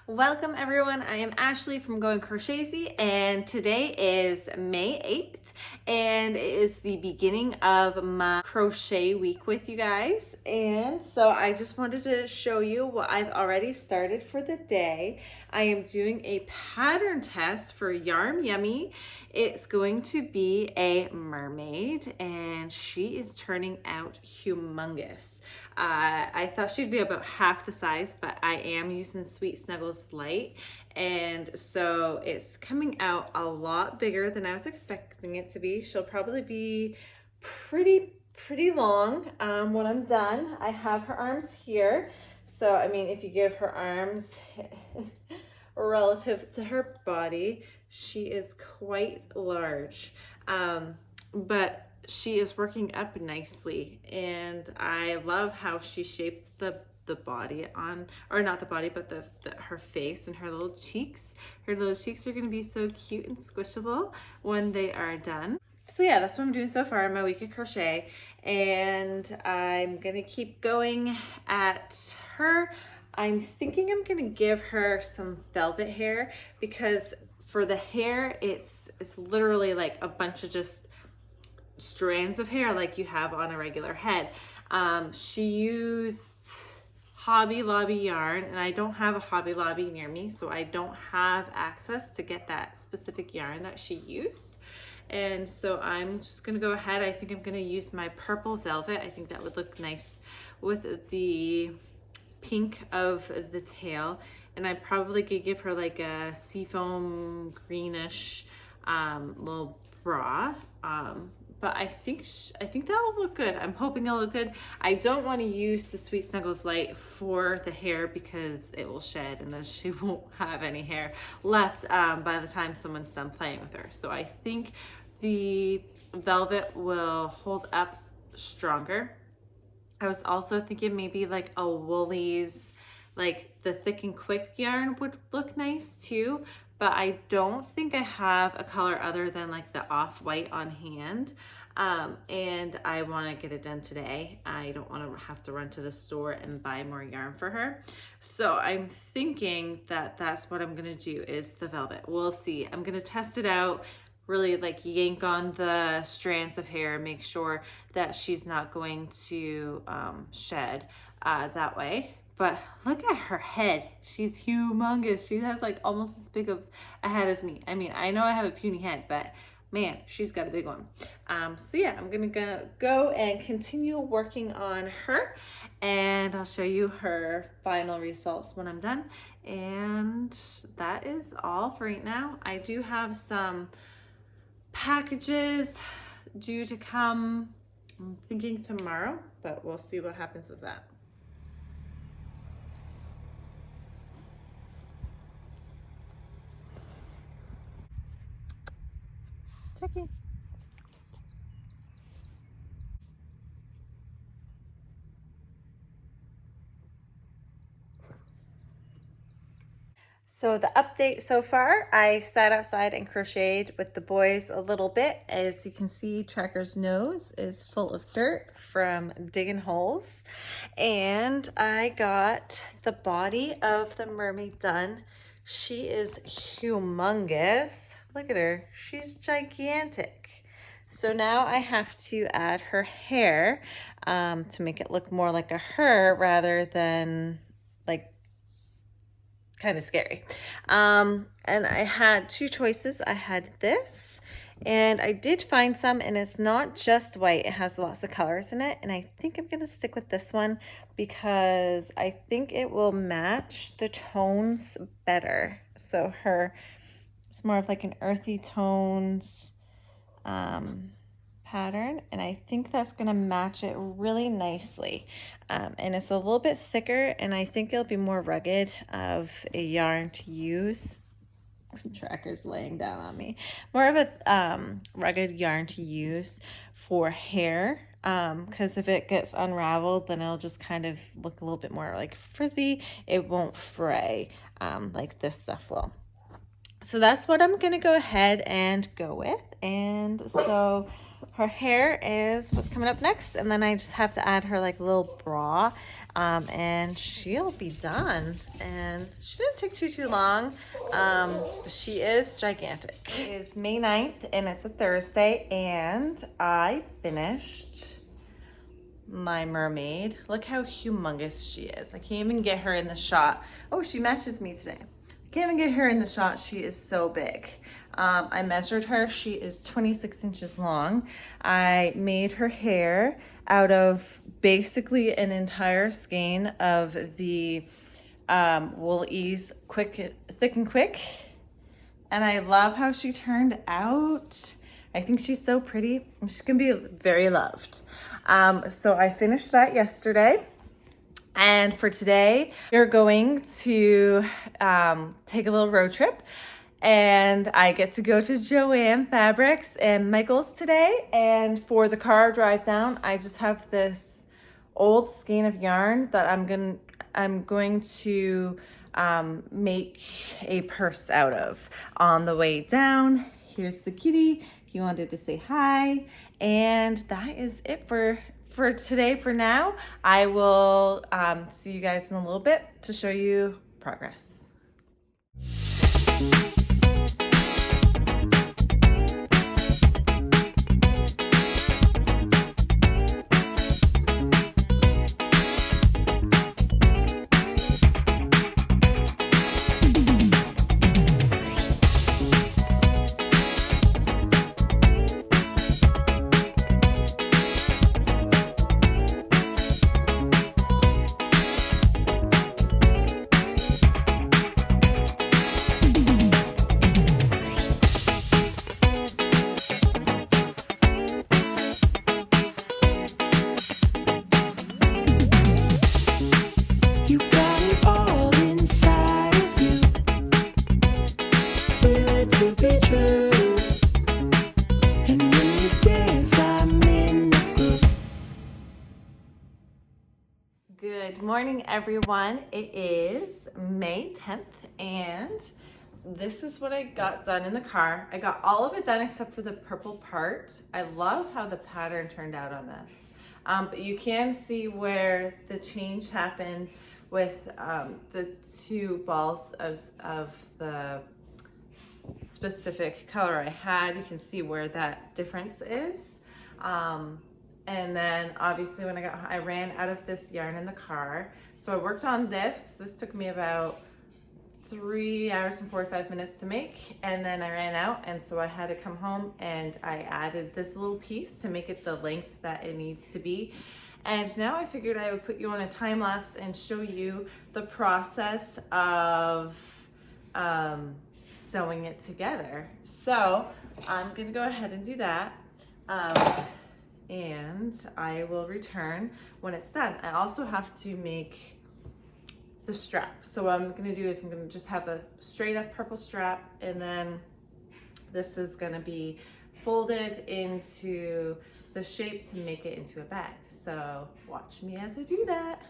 Welcome everyone, I am Ashley from Going Crochetzy and today is May 8th and it is the beginning of my crochet week with you guys. And so I just wanted to show you what I've already started for the day. I am doing a pattern test for yarnymmy. It's going to be a mermaid and she is turning out humongous. I thought she'd be about half the size, but I am using Sweet Snuggles Light, and so it's coming out a lot bigger than I was expecting it to be. She'll probably be pretty long when I'm done. I have her arms here, so I mean, if you give her arms relative to her body, she is quite large, but she is working up nicely, and I love how she shaped the body on, or not the body, but her face and her little cheeks. Her little cheeks are going to be so cute and squishable when they are done. So yeah, that's what I'm doing so far in my week of crochet, and I'm going to keep going at her. I'm thinking I'm going to give her some velvet hair, because for the hair, it's literally like a bunch of just strands of hair like you have on a regular head. She used Hobby Lobby yarn, and I don't have a Hobby Lobby near me, so I don't have access to get that specific yarn that she used. And so I'm just gonna go ahead. I think I'm gonna use my purple velvet. I think that would look nice with the pink of the tail, and I probably could give her like a seafoam greenish little bra. But I think that will look good. I'm hoping it'll look good. I don't want to use the Sweet Snuggles Light for the hair because it will shed, and then she won't have any hair left by the time someone's done playing with her. So I think the velvet will hold up stronger. I was also thinking maybe like a Woolies, like the Thick and Quick yarn would look nice too, but I don't think I have a color other than like the off-white on hand. And I want to get it done today. I don't want to have to run to the store and buy more yarn for her. So I'm thinking that that's what I'm going to do, is the velvet. We'll see. I'm going to test it out, really like yank on the strands of hair, make sure that she's not going to shed that way. But look at her head. She's humongous. She has like almost as big of a head as me. I mean, I know I have a puny head, but man, she's got a big one. So yeah, I'm gonna go and continue working on her, and I'll show you her final results when I'm done. And that is all for right now. I do have some packages due to come, I'm thinking tomorrow, but we'll see what happens with that. Chucky. So the update so far, I sat outside and crocheted with the boys a little bit. As you can see, Tracker's nose is full of dirt from digging holes. And I got the body of the mermaid done. She is humongous. Look at her, she's gigantic. So now I have to add her hair to make it look more like a her rather than like kind of scary. And I had two choices. I had this, and I did find some, and it's not just white, it has lots of colors in it, and I think I'm gonna stick with this one because I think it will match the tones better. So it's more of like an earthy tones pattern, and I think that's gonna match it really nicely. And it's a little bit thicker, and I think it'll be more rugged of a yarn to use. Some Tracker's laying down on me. More of a rugged yarn to use for hair, because if it gets unraveled, then it'll just kind of look a little bit more like frizzy. It won't fray like this stuff will. So that's what I'm gonna go ahead and go with. And so her hair is what's coming up next, and then I just have to add her like a little bra. and she'll be done. And she didn't take too long. She is gigantic. It is May 9th and it's a Thursday, and I finished my mermaid. Look how humongous she is. I can't even get her in the shot. Oh, she matches me today. Can't even get her in the shot. She is so big. I measured her. She is 26 inches long. I made her hair out of basically an entire skein of the Wool Ease Thick and Quick. And I love how she turned out. I think she's so pretty. She's gonna be very loved. So I finished that yesterday. And for today, we're going to take a little road trip. And I get to go to Joann Fabrics and Michael's today. And for the car drive down, I just have this old skein of yarn that I'm going to make a purse out of. On the way down, here's the kitty. He wanted to say hi. And that is it for today. For now, I will see you guys in a little bit to show you progress. Good morning, everyone. It is May 10th, and this is what I got done in the car. I got all of it done except for the purple part. I love how the pattern turned out on this. But you can see where the change happened with the two balls of the specific color I had. You can see where that difference is. And then obviously when I ran out of this yarn in the car. So I worked on this. This took me about 3 hours and 45 minutes to make. And then I ran out. And so I had to come home and I added this little piece to make it the length that it needs to be. And now I figured I would put you on a time lapse and show you the process of sewing it together. So I'm gonna go ahead and do that. And I will return when it's done. I also have to make the strap. So what I'm gonna do is I'm gonna just have a straight up purple strap, and then this is gonna be folded into the shape to make it into a bag. So watch me as I do that.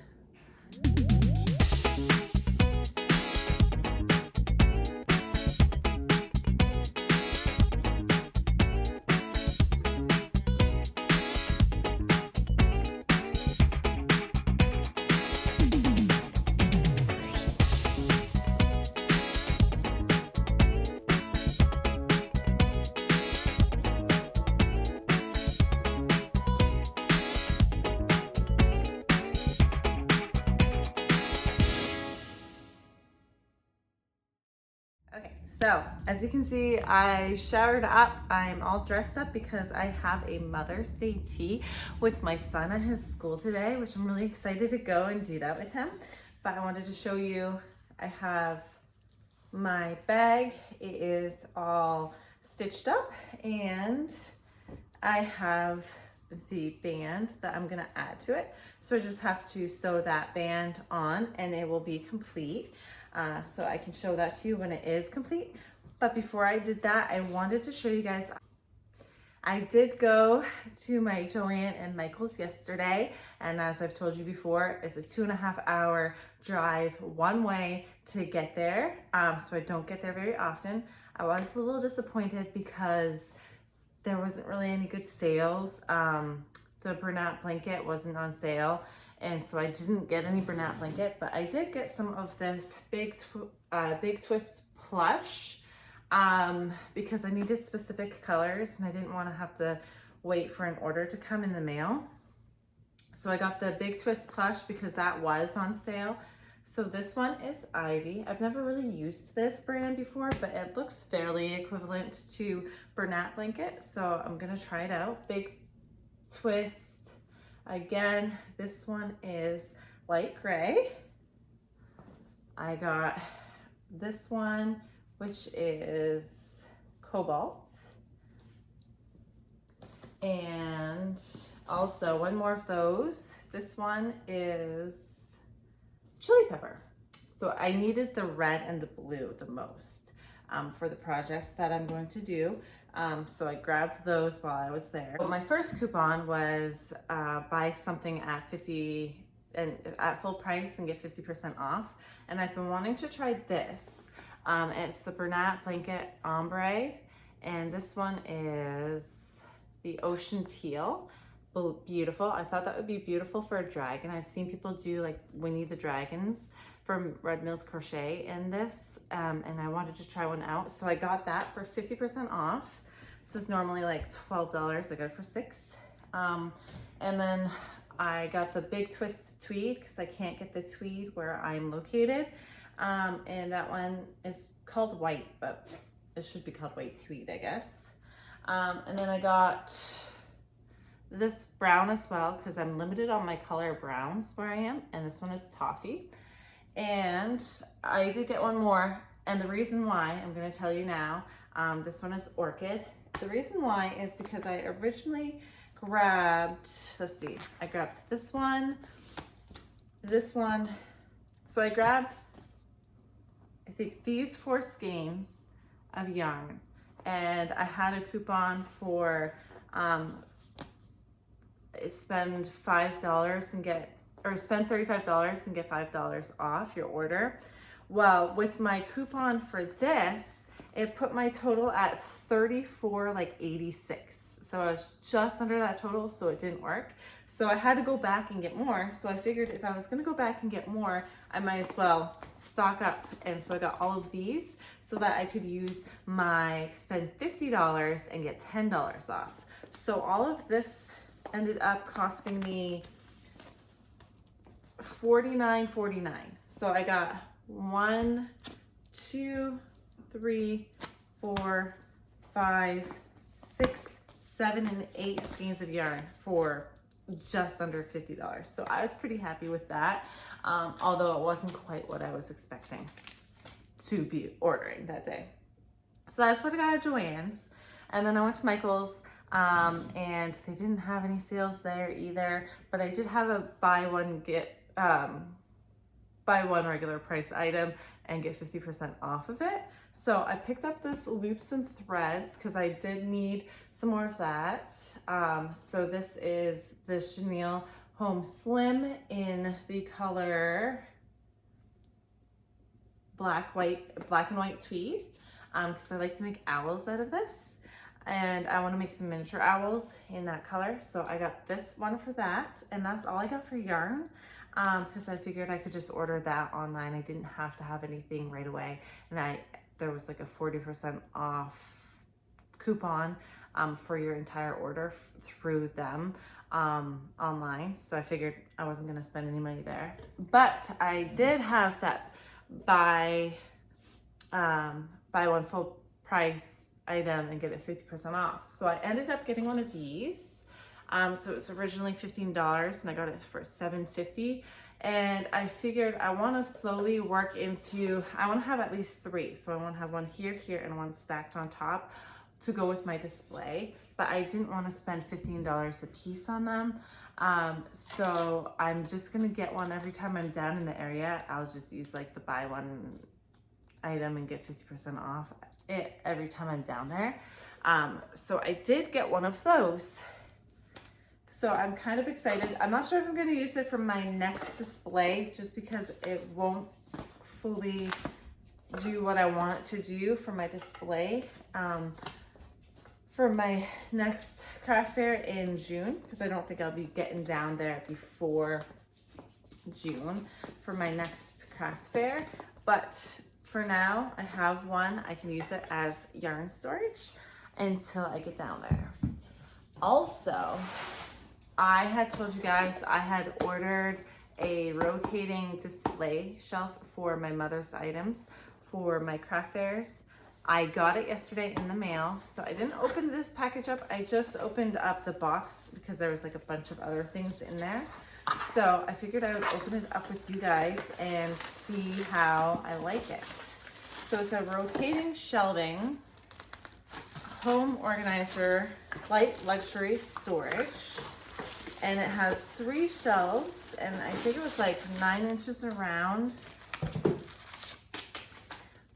Okay, so as you can see, I showered up. I'm all dressed up because I have a Mother's Day tea with my son at his school today, which I'm really excited to go and do that with him. But I wanted to show you, I have my bag. It is all stitched up, and I have the band that I'm gonna add to it. So I just have to sew that band on and it will be complete. So I can show that to you when it is complete. But before I did that, I wanted to show you guys, I did go to my Joann and Michael's yesterday. And as I've told you before, it's a 2.5 hour drive one way to get there. So I don't get there very often. I was a little disappointed because there wasn't really any good sales. The burnout blanket wasn't on sale, and so I didn't get any Bernat blanket, but I did get some of this Big Twist Plush because I needed specific colors and I didn't want to have to wait for an order to come in the mail. So I got the Big Twist Plush because that was on sale. So this one is Ivy. I've never really used this brand before, but it looks fairly equivalent to Bernat blanket. So I'm gonna try it out. Big Twist. Again, this one is light gray. I got this one, which is cobalt. And also one more of those. This one is chili pepper. So I needed the red and the blue the most for the projects that I'm going to do. So I grabbed those while I was there. But my first coupon was buy something at 50 and at full price and get 50% off. And I've been wanting to try this. It's the Bernat Blanket Ombre. And this one is the Ocean Teal. Beautiful. I thought that would be beautiful for a dragon. I've seen people do like Winnie the Dragons from Red Mills Crochet in this, and I wanted to try one out. So I got that for 50% off. This is normally like $12. I got it for $6. And then I got the Big Twist Tweed because I can't get the tweed where I'm located. And that one is called white, but it should be called white tweed, I guess. And then I got this brown as well because I'm limited on my color browns where I am, and this one is toffee. And I did get one more, and the reason why I'm going to tell you now. This one is orchid. The reason why is because I originally grabbed, let's see, I grabbed this one. So I grabbed, I think, these 4 skeins of yarn, and I had a coupon for spend $5 and get, or spend $35 and get $5 off your order. Well, with my coupon for this, it put my total at $34.86. So I was just under that total, so it didn't work. So I had to go back and get more. So I figured if I was gonna go back and get more, I might as well stock up. And so I got all of these so that I could use my spend $50 and get $10 off. So all of this ended up costing me $49.49. So I got 1, 2, 3, 4, 5, 6, 7, and 8 skeins of yarn for just under $50. So I was pretty happy with that, although it wasn't quite what I was expecting to be ordering that day. So that's what I got at Joann's. And then I went to Michael's, and they didn't have any sales there either, but I did have a buy one regular price item and get 50% off of it. So I picked up this loops and threads because I did need some more of that. So this is the Chenille Home Slim in the color black and white tweed, because I like to make owls out of this. And I want to make some miniature owls in that color. So I got this one for that. And that's all I got for yarn, because I figured I could just order that online. I didn't have to have anything right away. And there was like a 40% off coupon for your entire order through them online. So I figured I wasn't going to spend any money there. But I did have that buy one full price item and get it 50% off. So I ended up getting one of these. So it was originally $15 and I got it for $7.50. And I figured I want to slowly work into, I want to have at least 3. So I want to have one here, and one stacked on top to go with my display. But I didn't want to spend $15 a piece on them. So I'm just going to get one every time I'm down in the area. I'll just use like the buy one item and get 50% off it every time I'm down there. So I did get one of those. So I'm kind of excited. I'm not sure if I'm going to use it for my next display just because it won't fully do what I want it to do for my display for my next craft fair in June, because I don't think I'll be getting down there before June for my next craft fair. But for now, I have one. I can use it as yarn storage until I get down there. Also, I had told you guys I had ordered a rotating display shelf for my mother's items for my craft fairs. I got it yesterday in the mail, so I didn't open this package up. I just opened up the box because there was like a bunch of other things in there. So I figured I would open it up with you guys and see how I like it. So it's a rotating shelving home organizer, light luxury storage. And it has 3 shelves, and I think it was like 9 inches around.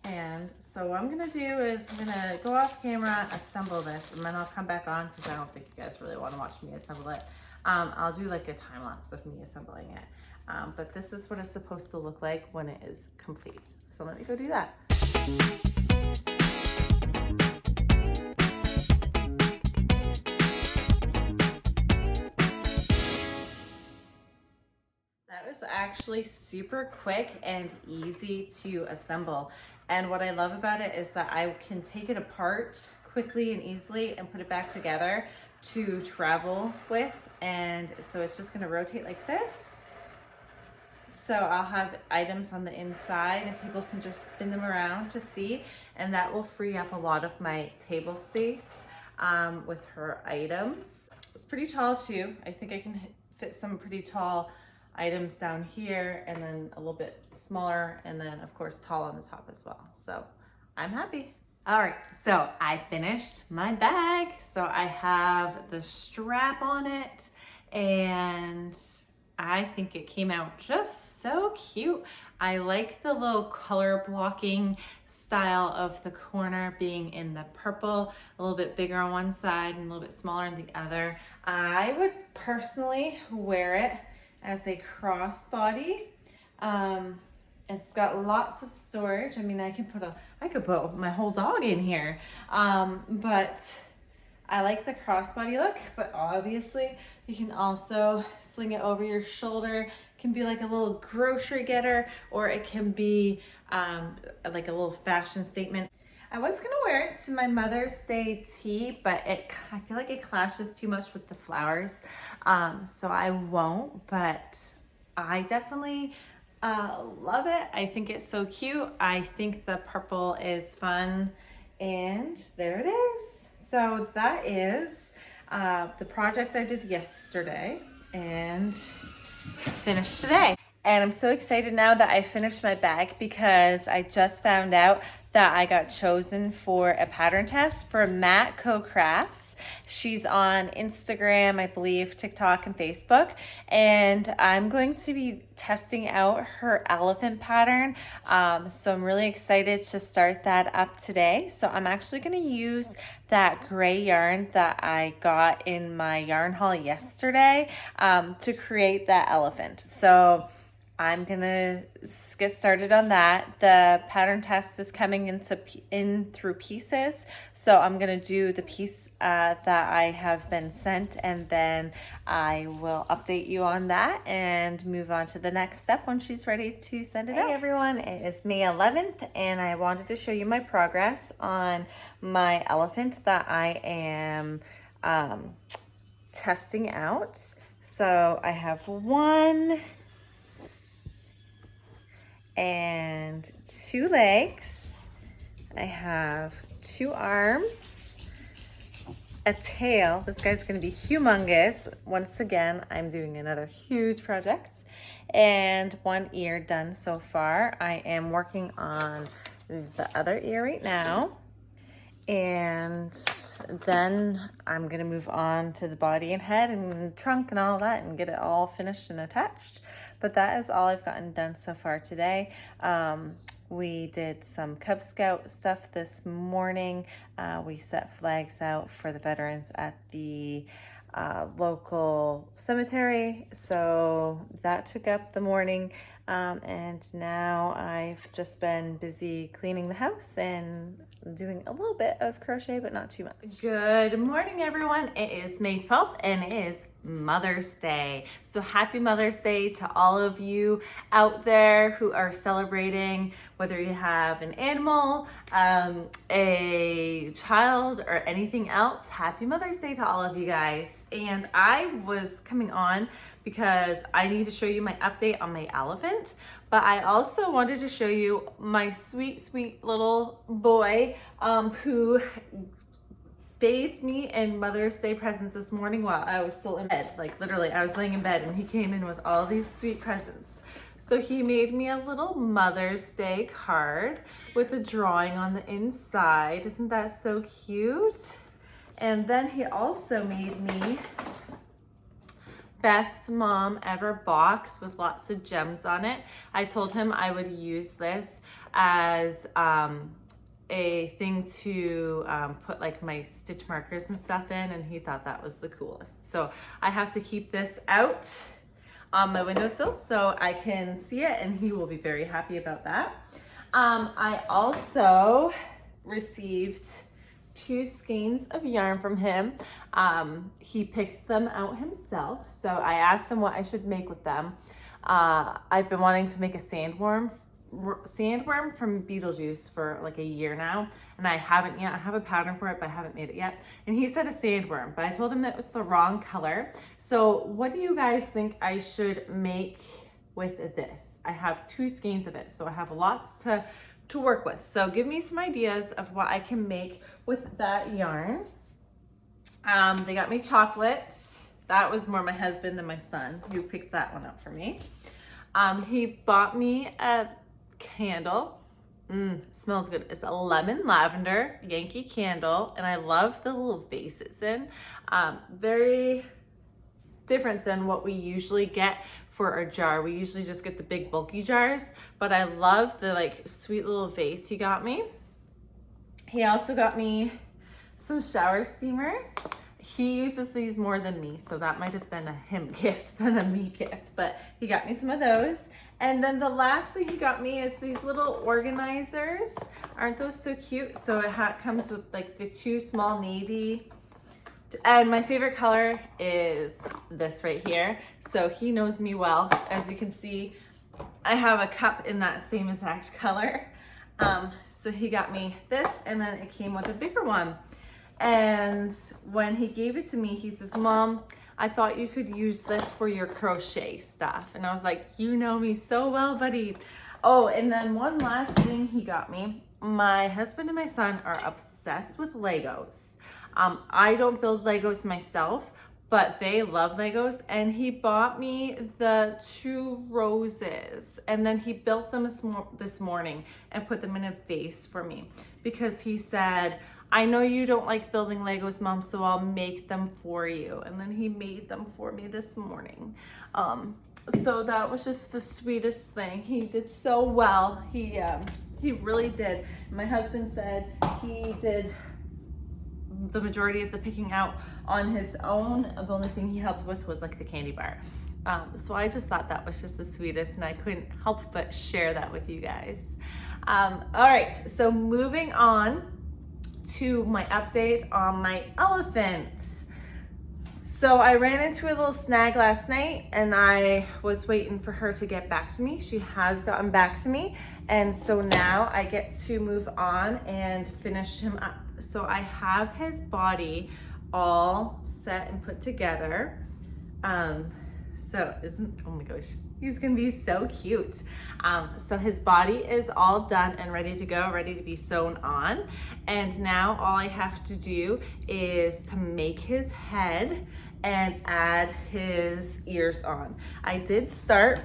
And so what I'm gonna do is I'm gonna go off camera, assemble this, and then I'll come back on because I don't think you guys really want to watch me assemble it. I'll do like a time lapse of me assembling it. But this is what it's supposed to look like when it is complete. So let me go do that. That was actually super quick and easy to assemble. And what I love about it is that I can take it apart quickly and easily and put it back together to travel with. And so it's just gonna rotate like this. So I'll have items on the inside and people can just spin them around to see. And that will free up a lot of my table space with her items. It's pretty tall too. I think I can fit some pretty tall items down here, and then a little bit smaller, and then of course tall on the top as well. So I'm happy. All right, so I finished my bag. So I have the strap on it, and I think it came out just so cute. I like the little color blocking style of the corner being in the purple, a little bit bigger on one side and a little bit smaller on the other. I would personally wear it as a crossbody. It's got lots of storage. I mean, I could put my whole dog in here. But I like the crossbody look, but obviously you can also sling it over your shoulder. It can be like a little grocery getter, or it can be like a little fashion statement. I was gonna wear it to my Mother's Day tea, but I feel like it clashes too much with the flowers. So I won't, but I definitely love it. I think it's so cute. I think the purple is fun, and there it is. So that is the project I did yesterday and finished today. And I'm so excited now that I finished my bag because I just found out that I got chosen for a pattern test for MatteCo Crafts. She's on Instagram, I believe, TikTok, and Facebook. And I'm going to be testing out her elephant pattern. So I'm really excited to start that up today. So I'm actually going to use that gray yarn that I got in my yarn haul yesterday to create that elephant. So I'm gonna get started on that. The pattern test is coming in through pieces. So I'm gonna do the piece that I have been sent, and then I will update you on that and move on to the next step when she's ready to send it out. Hey everyone, it is May 11th and I wanted to show you my progress on my elephant that I am testing out. So I have 1 and 2 legs. I have 2 arms, a tail. This guy's gonna be humongous. Once again, I'm doing another huge project. And 1 ear done so far. I am working on the other ear right now. And then I'm gonna move on to the body and head and trunk and all that and get it all finished and attached. But that is all I've gotten done so far today. We did some Cub Scout stuff this morning. We set flags out for the veterans at the local cemetery. So that took up the morning. And now I've just been busy cleaning the house and doing a little bit of crochet, but not too much. Good morning, everyone. It is May 12th and it is Mother's Day. So happy Mother's Day to all of you out there who are celebrating, whether you have an animal, a child, or anything else. Happy Mother's Day to all of you guys. And I was coming on because I need to show you my update on my elephant, but I also wanted to show you my sweet, sweet little boy who bathed me in Mother's Day presents this morning while I was still in bed. Like literally, I was laying in bed and he came in with all these sweet presents. So he made me a little Mother's Day card with a drawing on the inside. Isn't that so cute? And then he also made me best mom ever box with lots of gems on it. I told him I would use this as a thing to put like my stitch markers and stuff in, and he thought that was the coolest. So I have to keep this out on my windowsill so I can see it, and he will be very happy about that. I also received 2 skeins of yarn from him. He picked them out himself, so I asked him what I should make with them. I've been wanting to make a sandworm from Beetlejuice for like a year now, and I haven't yet. I have a pattern for it, but I haven't made it yet. And he said a sandworm, but I told him that it was the wrong color. So what do you guys think I should make with this? I have 2 skeins of it, so I have lots to work with. So give me some ideas of what I can make with that yarn. They got me chocolate. That was more my husband than my son who picked that one up for me. He bought me a candle. Smells good. It's a lemon lavender Yankee candle, and I love the little vase it's in. Very different than what we usually get for a jar. We usually just get the big bulky jars, but I love the like sweet little vase he got me. He also got me some shower steamers. He uses these more than me, so that might have been a him gift than a me gift, but he got me some of those. And then the last thing he got me is these little organizers. Aren't those so cute? So it comes with like the 2 small navy, and my favorite color is this right here. So he knows me well. As you can see, I have a cup in that same exact color. So he got me this, and then it came with a bigger one. And when he gave it to me, he says, "Mom, I thought you could use this for your crochet stuff." And I was like, "You know me so well, buddy." Oh, and then one last thing he got me. My husband and my son are obsessed with Legos. I don't build Legos myself, but they love Legos, and he bought me the 2 roses, and then he built them this morning and put them in a vase for me because he said, "I know you don't like building Legos, Mom, so I'll make them for you." And then he made them for me this morning. So that was just the sweetest thing. He did so well. He really did. My husband said he did the majority of the picking out on his own. The only thing he helped with was like the candy bar. So I just thought that was just the sweetest, and I couldn't help but share that with you guys. All right, so moving on to my update on my elephant. So I ran into a little snag last night, and I was waiting for her to get back to me. She has gotten back to me, and so now I get to move on and finish him up. So I have his body all set and put together. Oh my gosh, he's gonna be so cute. So his body is all done and ready to go, ready to be sewn on. And now all I have to do is to make his head and add his ears on. I did start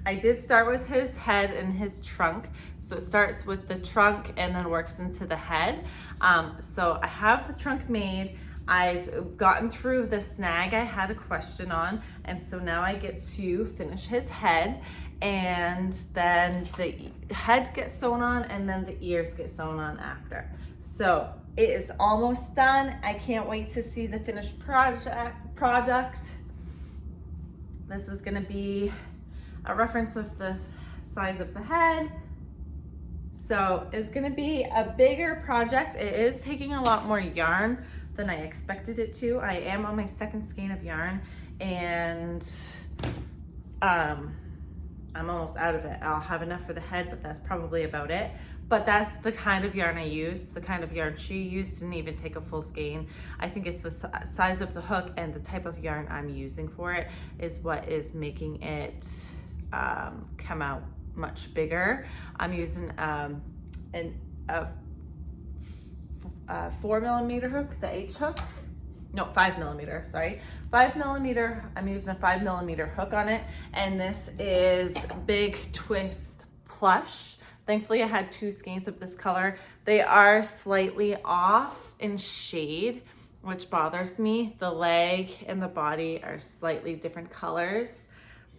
with his head and his trunk. So it starts with the trunk and then works into the head. So I have the trunk made. I've gotten through the snag I had a question on, and so now I get to finish his head, and then the head gets sewn on, and then the ears get sewn on after. So it is almost done. I can't wait to see the finished product. This is gonna be a reference of the size of the head. So it's gonna be a bigger project. It is taking a lot more yarn than I expected it to. I am on my second skein of yarn, and I'm almost out of it. I'll have enough for the head, but that's probably about it. But that's the kind of yarn I use. The kind of yarn she used didn't even take a full skein. I think it's the size of the hook and the type of yarn I'm using for it is what is making it come out much bigger. I'm using a 4mm hook, the H hook. No, 5mm, sorry. 5mm, I'm using a 5mm hook on it. And this is Big Twist Plush. Thankfully, I had 2 skeins of this color. They are slightly off in shade, which bothers me. The leg and the body are slightly different colors,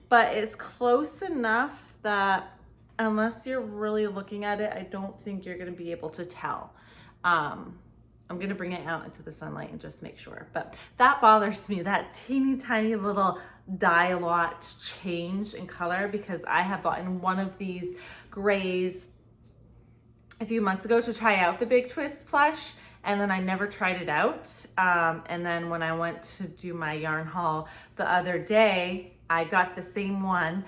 but it's close enough that unless you're really looking at it, I don't think you're gonna be able to tell. I'm gonna bring it out into the sunlight and just make sure, but that bothers me, that teeny tiny little dye-lot change in color, because I have bought in one of these grays a few months ago to try out the Big Twist Plush, and then I never tried it out. And then when I went to do my yarn haul the other day, I got the same one,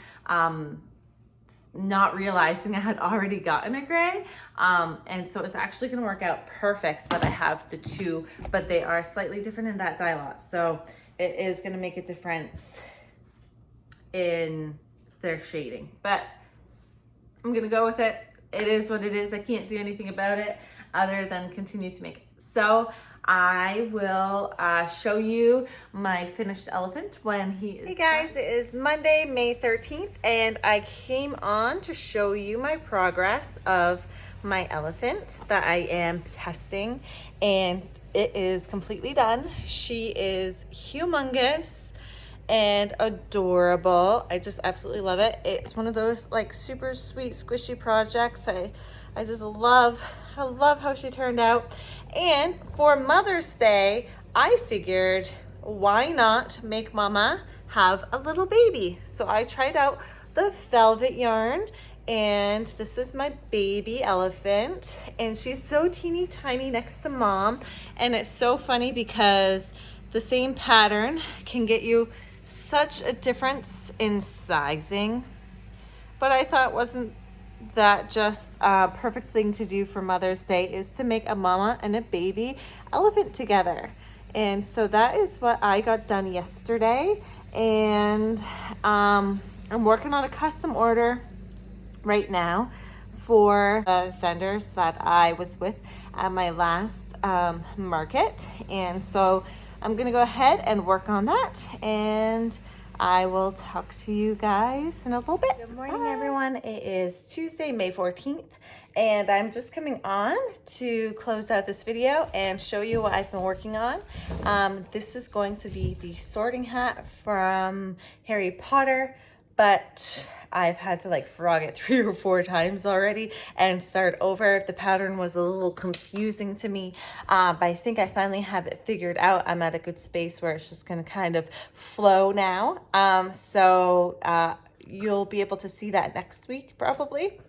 not realizing I had already gotten a gray. And so it's actually gonna work out perfect that I have the 2, but they are slightly different in that dye lot. So it is gonna make a difference in their shading, but I'm gonna go with it. It is what it is. I can't do anything about it other than continue to make it. So I will show you my finished elephant when he is. Hey guys, it is Monday, May 13th, and I came on to show you my progress of my elephant that I am testing, and it is completely done. She is humongous and adorable. I just absolutely love it. It's one of those like super sweet squishy projects. I just love how she turned out. And for Mother's Day, I figured why not make Mama have a little baby? So I tried out the velvet yarn, and this is my baby elephant, and she's so teeny tiny next to Mom. And it's so funny because the same pattern can get you such a difference in sizing, but I thought wasn't that just a perfect thing to do for Mother's Day is to make a mama and a baby elephant together. And so that is what I got done yesterday, and I'm working on a custom order right now for the vendors that I was with at my last market. And so I'm gonna go ahead and work on that, and I will talk to you guys in a little bit. Good morning, everyone. It is Tuesday, May 14th, and I'm just coming on to close out this video and show you what I've been working on. This is going to be the sorting hat from Harry Potter, but I've had to like frog it 3 or 4 times already and start over. The pattern was a little confusing to me, but I think I finally have it figured out. I'm at a good space where it's just gonna kind of flow now. You'll be able to see that next week probably.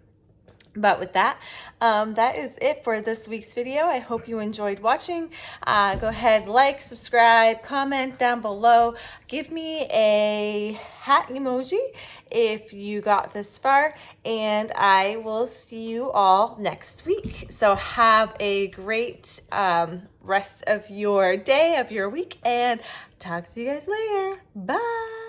But with that, that is it for this week's video. I hope you enjoyed watching. Go ahead, like, subscribe, comment down below. Give me a hat emoji if you got this far, and I will see you all next week. So have a great rest of your day, of your week, and talk to you guys later. Bye.